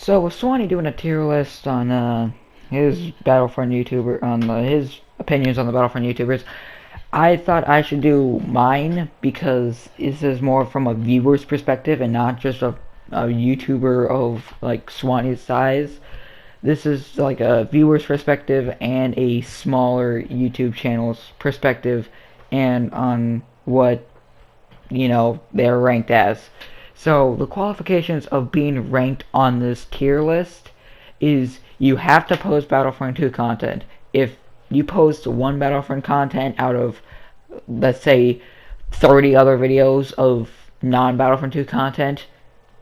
So with Swanee doing a tier list on his Battlefront YouTuber on his opinions on the Battlefront YouTubers, I thought I should do mine because this is more from a viewer's perspective and not just a YouTuber of like Swanee's size. This is like a viewer's perspective and a smaller YouTube channel's perspective, and on what they're ranked as. So the qualifications of being ranked on this tier list is you have to post Battlefront 2 content. If you post one Battlefront content out of, let's say, 30 other videos of non-Battlefront 2 content,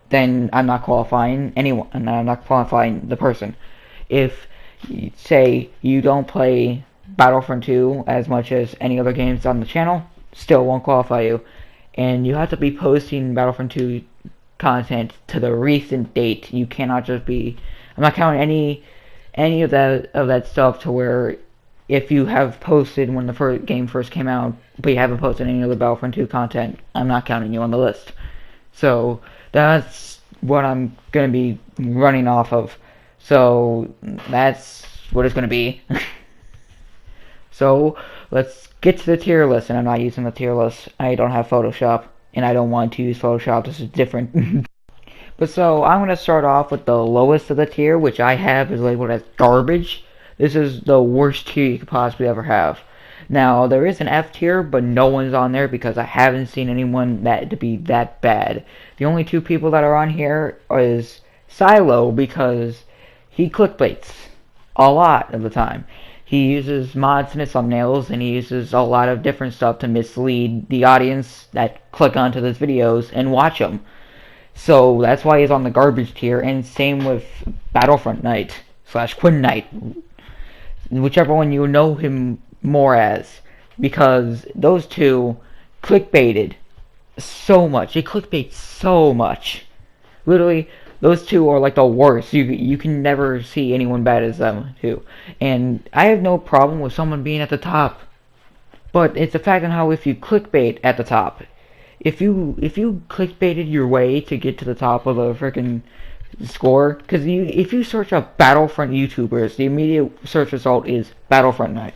then I'm not qualifying anyone, and I'm not qualifying the person. If, say, you don't play Battlefront 2 as much as any other games on the channel, still won't qualify you. And you have to be posting Battlefront 2 content to the recent date. You cannot just be. I'm not counting any of that stuff to where if you have posted when the game first came out, but you haven't posted any of the Battlefront 2 content, I'm not counting you on the list. So that's what I'm gonna be running off of. So that's what it's gonna be. So let's get to the tier list, and I'm not using the tier list. I don't have Photoshop, and I don't want to use Photoshop. This is different. But so I'm going to start off with the lowest of the tier, which I have is labeled as garbage. This is the worst tier you could possibly ever have. Now, there is an F tier, but no one's on there because I haven't seen anyone that to be that bad. The only two people that are on here is Silo, because he clickbaits a lot of the time. He uses mods in his thumbnails, and he uses a lot of different stuff to mislead the audience that click onto those videos and watch them. So that's why he's on the garbage tier, and same with Battlefront Knight / Quinn Knight, whichever one you know him more as, because those two clickbaited so much. They clickbait so much. Literally, those two are like the worst. You can never see anyone bad as them two. And I have no problem with someone being at the top, but it's the fact on how if you clickbait at the top, if you clickbaited your way to get to the top of a freaking score, because if you search up Battlefront YouTubers, the immediate search result is Battlefront Knight.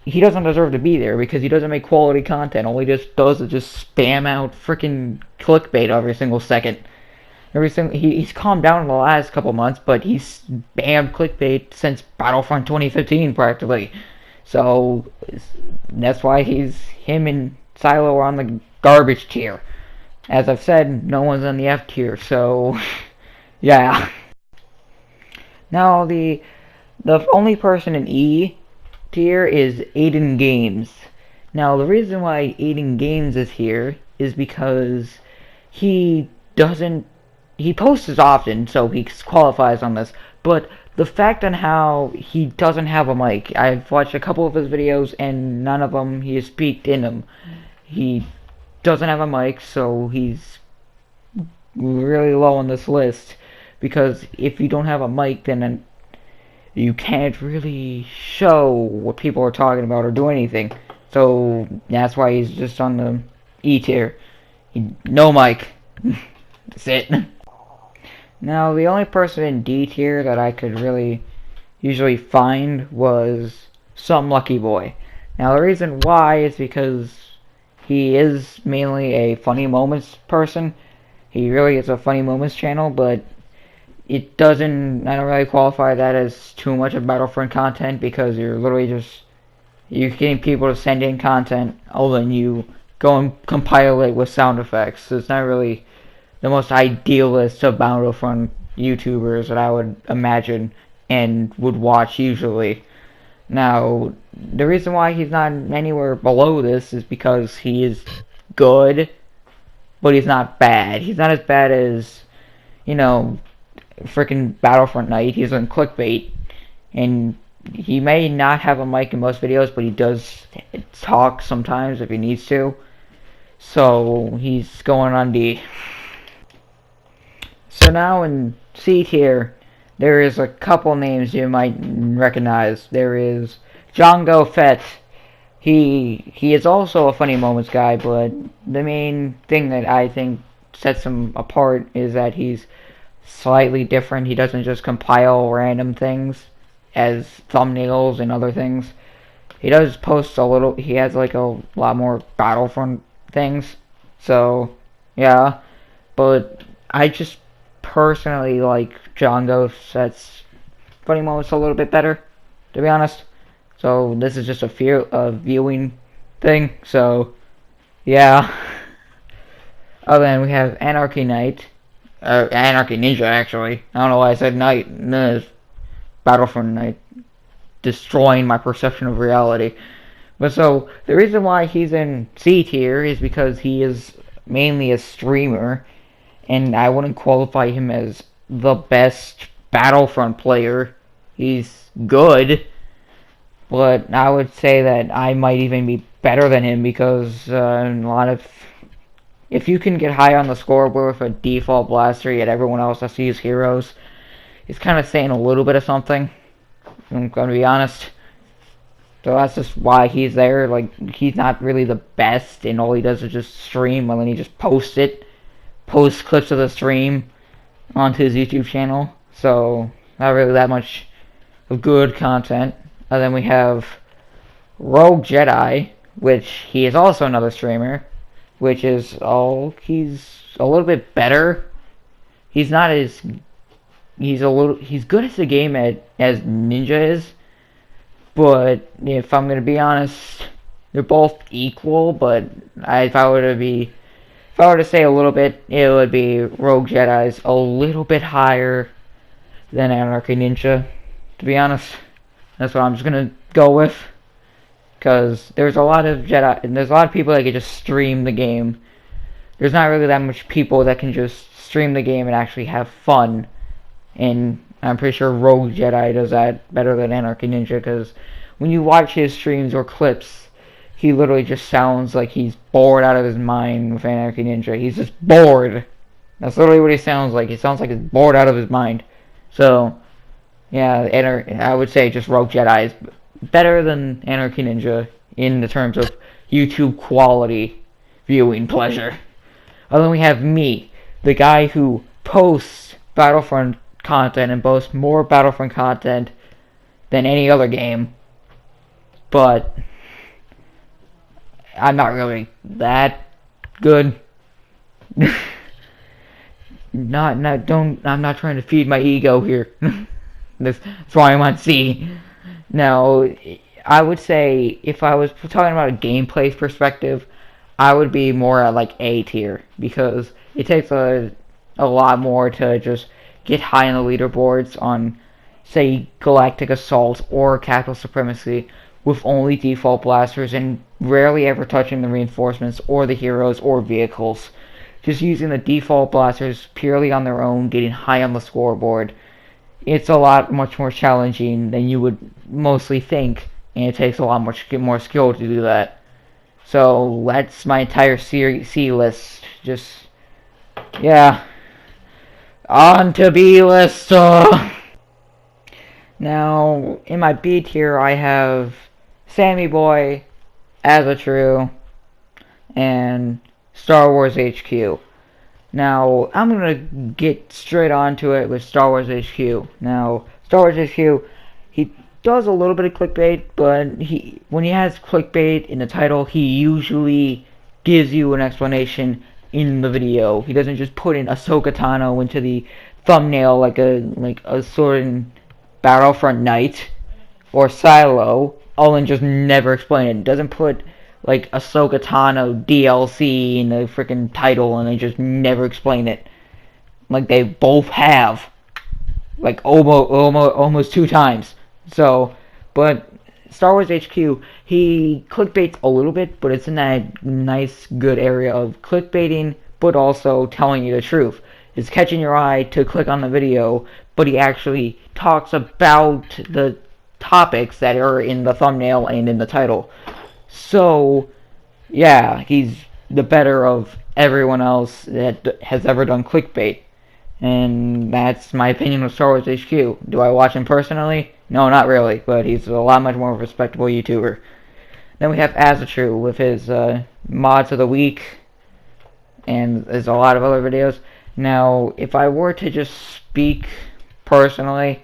He doesn't deserve to be there because he doesn't make quality content. All he just does is just spam out freaking clickbait every single second. He's calmed down in the last couple months, but he's spammed clickbait since Battlefront 2015 practically. So that's why him and Silo are on the garbage tier. As I've said, no one's on the F tier, so yeah. Now the only person in E tier is Aiden Games. Now the reason why Aiden Games is here is because he posts as often, so he qualifies on this, but the fact on how he doesn't have a mic, I've watched a couple of his videos and none of them he has speaked in them. He doesn't have a mic, so he's really low on this list, because if you don't have a mic, then you can't really show what people are talking about or do anything. So that's why he's just on the E tier. No mic. That's it. Now, the only person in D tier that I could really usually find was some lucky boy. Now, the reason why is because he is mainly a funny moments person. He really is a funny moments channel, but I don't really qualify that as too much of Battlefront content, because you're getting people to send in content, then you go and compile it with sound effects. So it's not really the most idealist of Battlefront YouTubers that I would imagine and would watch usually. Now, the reason why he's not anywhere below this is because he is good, but he's not bad. He's not as bad as, freaking Battlefront Knight. He's on clickbait, and he may not have a mic in most videos, but he does talk sometimes if he needs to. So he's going on D. So now in C tier, there is a couple names you might recognize. There is Django Fett. He is also a funny moments guy, but the main thing that I think sets him apart is that he's slightly different. He doesn't just compile random things as thumbnails and other things. He does post a little. He has like a lot more Battlefront things. So yeah, but I just personally like John Ghost's funny moments a little bit better, to be honest. So this is just a viewing thing. So yeah. Oh, then we have Anarchy Knight, Anarchy Ninja actually. I don't know why I said Knight. No, Battlefront Knight, destroying my perception of reality. But so the reason why he's in C tier is because he is mainly a streamer, and I wouldn't qualify him as the best Battlefront player. He's good, but I would say that I might even be better than him because if you can get high on the scoreboard with a default blaster, yet everyone else has to use heroes, it's kind of saying a little bit of something. I'm gonna be honest. So that's just why he's there. Like, he's not really the best, and all he does is just stream, and then he just posts clips of the stream onto his YouTube channel. So not really that much of good content. And then we have Rogue Jedi, which he is also another streamer, which is he's a little bit better. He's not as he's good at the game as Ninja is, but if I'm gonna be honest, they're both equal. But if I were to say a little bit, it would be Rogue Jedi's a little bit higher than Anarchy Ninja, to be honest. That's what I'm just gonna go with, because there's a lot of Jedi, and there's a lot of people that can just stream the game. There's not really that much people that can just stream the game and actually have fun, and I'm pretty sure Rogue Jedi does that better than Anarchy Ninja, because when you watch his streams or clips, he literally just sounds like he's bored out of his mind with Anarchy Ninja. He's just bored. That's literally what he sounds like. He sounds like he's bored out of his mind. So, yeah, I would say just Rogue Jedi is better than Anarchy Ninja in the terms of YouTube quality viewing pleasure. And then we have me, the guy who posts Battlefront content and boasts more Battlefront content than any other game, but I'm not really that good. I'm not trying to feed my ego here. That's why I'm on C. Now, I would say if I was talking about a gameplay perspective, I would be more at like A tier, because it takes a lot more to just get high on the leaderboards on, say, Galactic Assault or Capital Supremacy with only default blasters and rarely ever touching the reinforcements or the heroes or vehicles. Just using the default blasters purely on their own, getting high on the scoreboard. It's a lot much more challenging than you would mostly think, and it takes a lot more skill to do that. So that's my entire C list. Just, yeah. On to B list. Now, in my B tier, I have Sammy Boy, Azatru, and Star Wars HQ. Now, I'm gonna get straight onto it with Star Wars HQ. Now, Star Wars HQ, he does a little bit of clickbait, but when he has clickbait in the title, he usually gives you an explanation in the video. He doesn't just put in Ahsoka Tano into the thumbnail like a sort of Battlefront Knight or Silo, and just never explain it. Doesn't put like Ahsoka Tano DLC in the freaking title and they just never explain it, like they both have, like almost 2 times. So, but Star Wars HQ, he clickbaits a little bit, but it's in that nice, good area of clickbaiting, but also telling you the truth. It's catching your eye to click on the video, but he actually talks about the topics that are in the thumbnail and in the title. So, yeah, he's the better of everyone else that has ever done clickbait. And that's my opinion of Star Wars HQ. Do I watch him personally? No, not really, but he's a lot much more respectable YouTuber. Then we have Azatru with his mods of the week, and there's a lot of other videos. Now, if I were to just speak personally,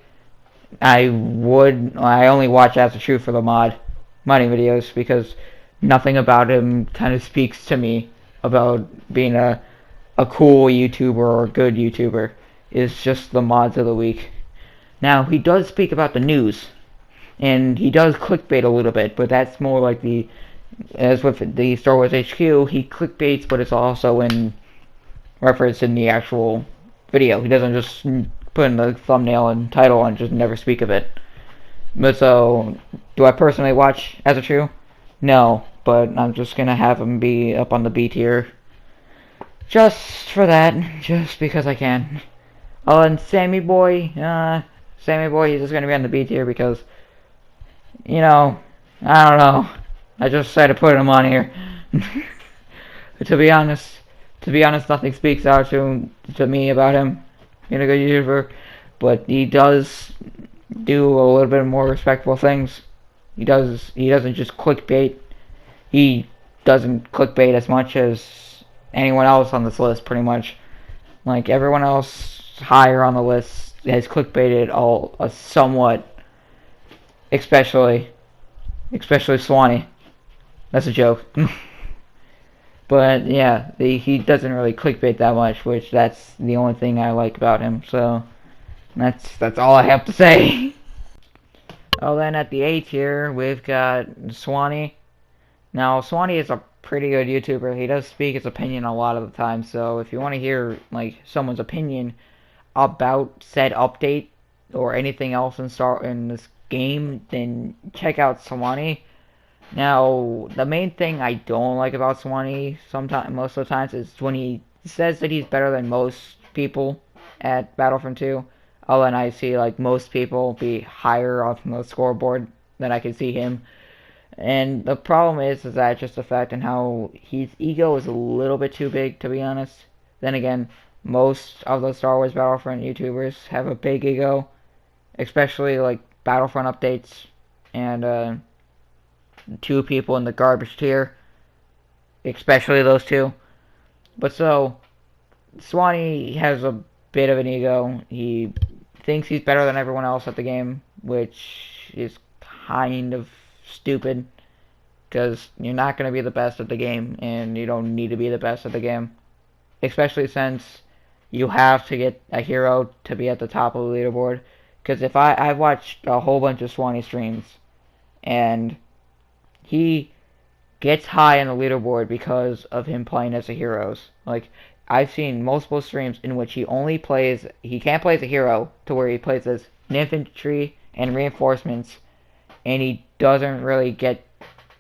I only watch As the Truth for the modding videos, because nothing about him kind of speaks to me about being a cool YouTuber or a good YouTuber. It's just the mods of the week. Now, he does speak about the news, and he does clickbait a little bit, but that's more like as with the Star Wars HQ, he clickbaits, but it's also in reference in the actual video. He doesn't just put in the thumbnail and title and just never speak of it. But so, do I personally watch As a True? No, but I'm just gonna have him be up on the B tier. Just for that, just because I can. Oh, and Sammy Boy, he's just gonna be on the B tier because, I don't know. I just decided to put him on here. to be honest, nothing speaks out to me about him being a good YouTuber, but he does do a little bit more respectful things. He doesn't just clickbait. He doesn't clickbait as much as anyone else on this list, pretty much. Like, everyone else higher on the list has clickbaited somewhat, especially Swanee. That's a joke. But yeah, he doesn't really clickbait that much, which that's the only thing I like about him. So that's all I have to say. Oh, then at the A tier we've got Swanee. Now, Swanee is a pretty good YouTuber. He does speak his opinion a lot of the time. So if you want to hear like someone's opinion about said update or anything else in this game, then check out Swanee. Now, the main thing I don't like about Swanee most of the times is when he says that he's better than most people at Battlefront 2. Oh, and I see like most people be higher on the scoreboard than I can see him. And the problem is that just the fact and how his ego is a little bit too big, to be honest. Then again, most of the Star Wars Battlefront YouTubers have a big ego, especially like Battlefront updates and two people in the garbage tier, especially those two. But so, Swanee has a bit of an ego. He thinks he's better than everyone else at the game, which is kind of stupid, because you're not going to be the best at the game, and you don't need to be the best at the game, especially since you have to get a hero to be at the top of the leaderboard. Because if I've watched a whole bunch of Swanee streams, and he gets high on the leaderboard because of him playing as the heroes. Like, I've seen multiple streams in which he can't play as a hero, to where he plays as an infantry and reinforcements, and he doesn't really get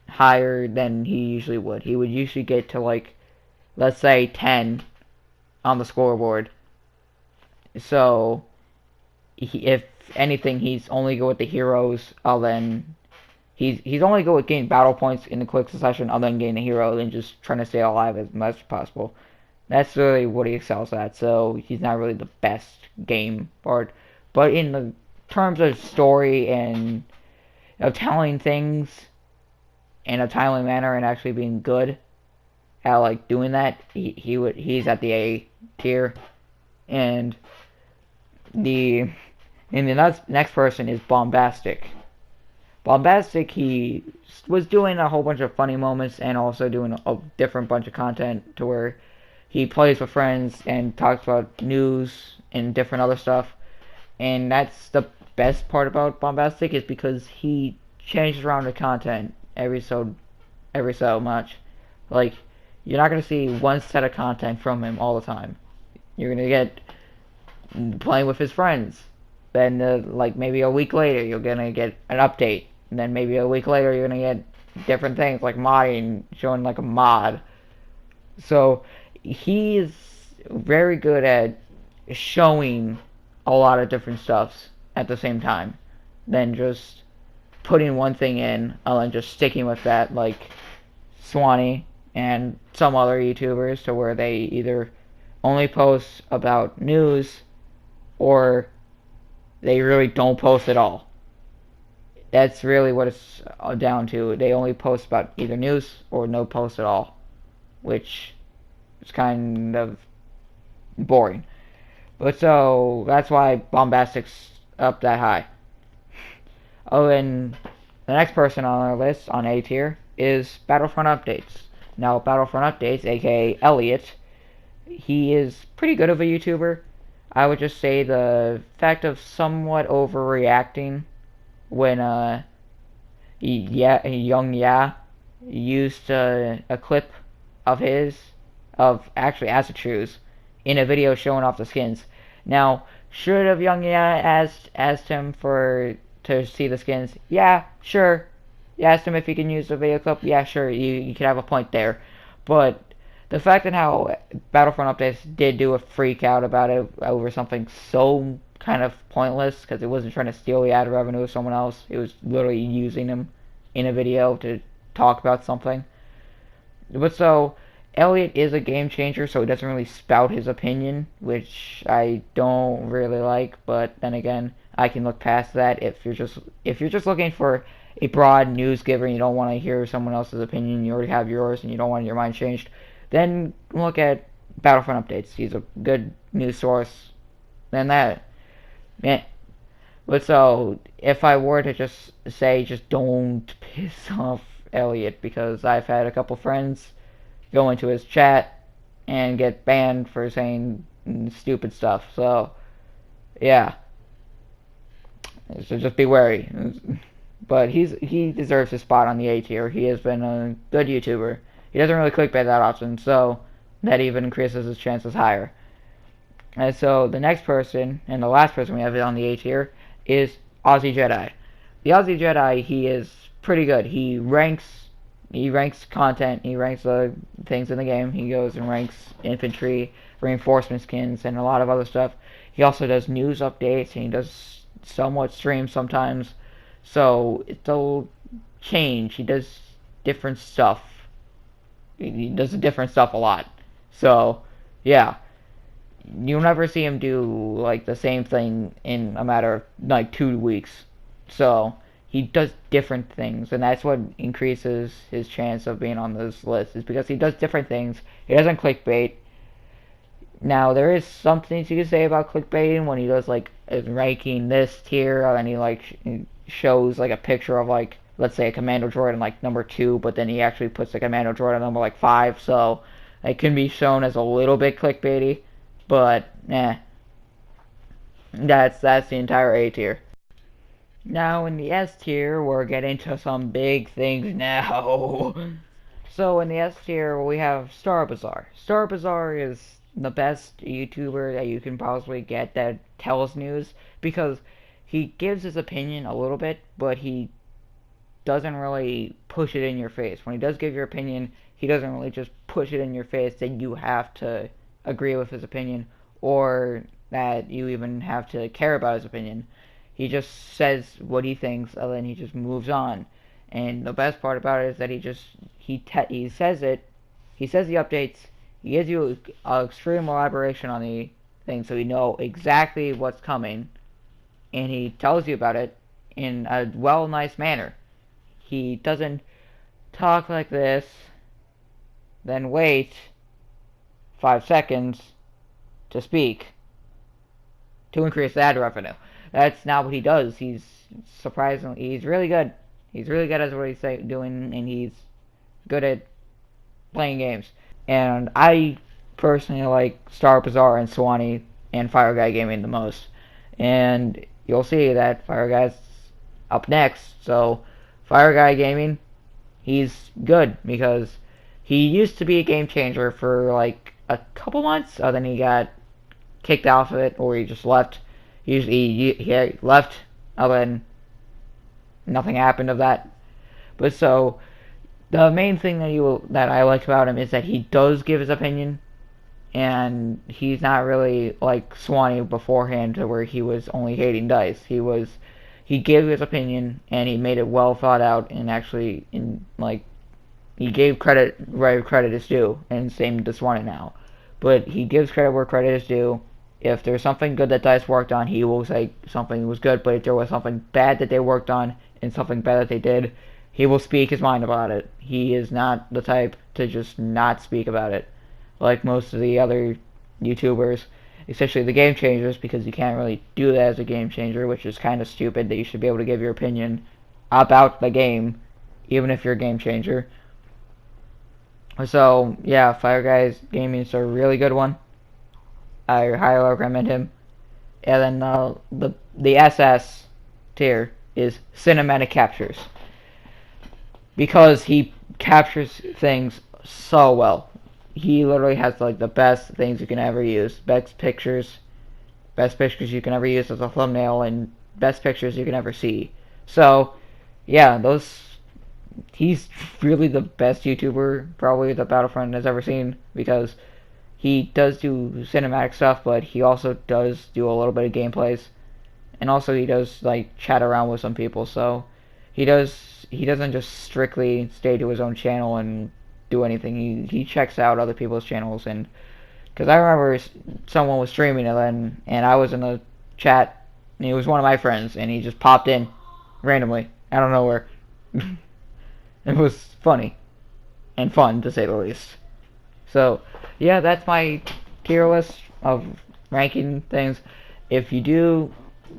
higher than he usually would. He would usually get to, like, let's say 10 on the scoreboard. So, if anything, he's only good with the heroes, then he's only good with getting battle points in the quick succession other than getting a hero and just trying to stay alive as much as possible. That's really what he excels at, so he's not really the best game part. But in the terms of story and of telling things in a timely manner and actually being good at like doing that, he's at the A tier. And the next person is Bombastic. Bombastic, he was doing a whole bunch of funny moments and also doing a different bunch of content to where he plays with friends and talks about news and different other stuff. And that's the best part about Bombastic, is because he changes around the content every so much. Like, you're not going to see one set of content from him all the time. You're going to get playing with his friends. Then, like, maybe a week later, you're going to get an update. And then maybe a week later, you're going to get different things, like modding, showing, like, a mod. So, he's very good at showing a lot of different stuffs at the same time than just putting one thing in and then just sticking with that, like Swanee and some other YouTubers, to where they either only post about news or they really don't post at all. That's really what it's down to. They only post about either news or no post at all, which is kind of boring. But so that's why Bombastic's up that high. Oh, and the next person on our list on A tier is Battlefront Updates. Now, Battlefront Updates, aka Elliot, he is pretty good of a YouTuber. I would just say the fact of somewhat overreacting when young used a clip of his of actually Asatru's in a video showing off the skins. Now, should have young asked him to see the skins? Yeah, sure. You asked him if he can use the video clip? Yeah, sure. You could have a point there, but the fact that how Battlefront Updates did do a freak out about it over something so kind of pointless because it wasn't trying to steal the ad revenue of someone else. It was literally using him in a video to talk about something. But so, Elliot is a game changer, so he doesn't really spout his opinion, which I don't really like. But then again, I can look past that if you're just looking for a broad news giver and you don't want to hear someone else's opinion, you already have yours and you don't want your mind changed, then look at Battlefront Updates. He's a good news source. Then that, yeah. But so, if I were to just say, just don't piss off Elliot, because I've had a couple friends go into his chat and get banned for saying stupid stuff. So, yeah. So just be wary. But he deserves his spot on the A tier. He has been a good YouTuber. He doesn't really clickbait that often, so that even increases his chances higher. And so the next person, and the last person we have on the A tier, is Aussie Jedi. The Aussie Jedi, he is pretty good. He ranks content, he ranks the things in the game. He goes and ranks infantry, reinforcement skins, and a lot of other stuff. He also does news updates, and he does somewhat streams sometimes. So it'll change. He does different stuff. He does different stuff a lot. So, yeah. You'll never see him do like the same thing in a matter of like 2 weeks. So he does different things, and that's what increases his chance of being on this list, is because he does different things. He doesn't clickbait. Now, there is something you can say about clickbaiting when he does like ranking this tier, and he like shows like a picture of like, let's say, a commando droid in like number 2, but then he actually puts the commando droid on number like 5, so it can be shown as a little bit clickbaity. But, that's the entire A tier. Now, in the S tier, we're getting to some big things now. So, in the S tier, we have Star Bazaar. Star Bazaar is the best YouTuber that you can possibly get that tells news, because he gives his opinion a little bit, but he doesn't really push it in your face. When he does give your opinion, he doesn't really just push it in your face that you have to agree with his opinion, or that you even have to care about his opinion. He just says what he thinks, and then he just moves on. And the best part about it is that he says it, he says the updates, he gives you an extreme elaboration on the thing, so you know exactly what's coming, and he tells you about it in a nice manner. He doesn't talk like this, then wait 5 seconds to speak to increase ad revenue. That's not what he does. He's really good. He's really good at what he's doing, and he's good at playing games. And I personally like Star Bazaar and Swanee and Fire Guy Gaming the most. And you'll see that Fire Guy's up next. So Fire Guy Gaming, he's good because he used to be a game changer for like a couple months. Then he got kicked off of it, or he just left. He left, and then nothing happened of that. But so the main thing that I like about him is that he does give his opinion, and he's not really like Swanee beforehand, to where he was only hating DICE. He gave his opinion, and he made it well thought out, and actually he gave credit where credit is due, and same to Swanee now. But he gives credit where credit is due. If there's something good that DICE worked on, he will say something was good. But if there was something bad that they worked on and something bad that they did, he will speak his mind about it. He is not the type to just not speak about it, like most of the other YouTubers, especially the game changers, because you can't really do that as a game changer, which is kind of stupid. That you should be able to give your opinion about the game, even if you're a game changer. So yeah, Fire Guys Gaming is a really good one. I highly recommend him. And then the SS tier is cinematic captures, because he captures things so well. He literally has like the best things you can ever use. Best pictures you can ever use as a thumbnail, and best pictures you can ever see. So yeah, he's really the best YouTuber probably that Battlefront has ever seen, because he does do cinematic stuff, but he also does do a little bit of gameplays, and also he does like chat around with some people. So he doesn't just strictly stay to his own channel and do anything. He checks out other people's channels, and because I remember someone was streaming and I was in the chat, and he was one of my friends, and he just popped in randomly out of nowhere. It was funny and fun, to say the least. So yeah, that's my tier list of ranking things. If you do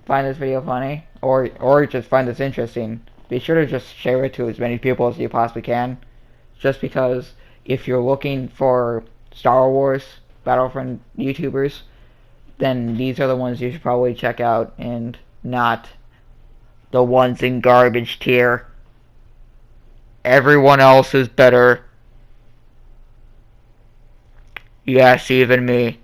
find this video funny, or just find this interesting, be sure to just share it to as many people as you possibly can. Just because if you're looking for Star Wars Battlefront YouTubers, then these are the ones you should probably check out, and not the ones in garbage tier. Everyone else is better. Yes, even me.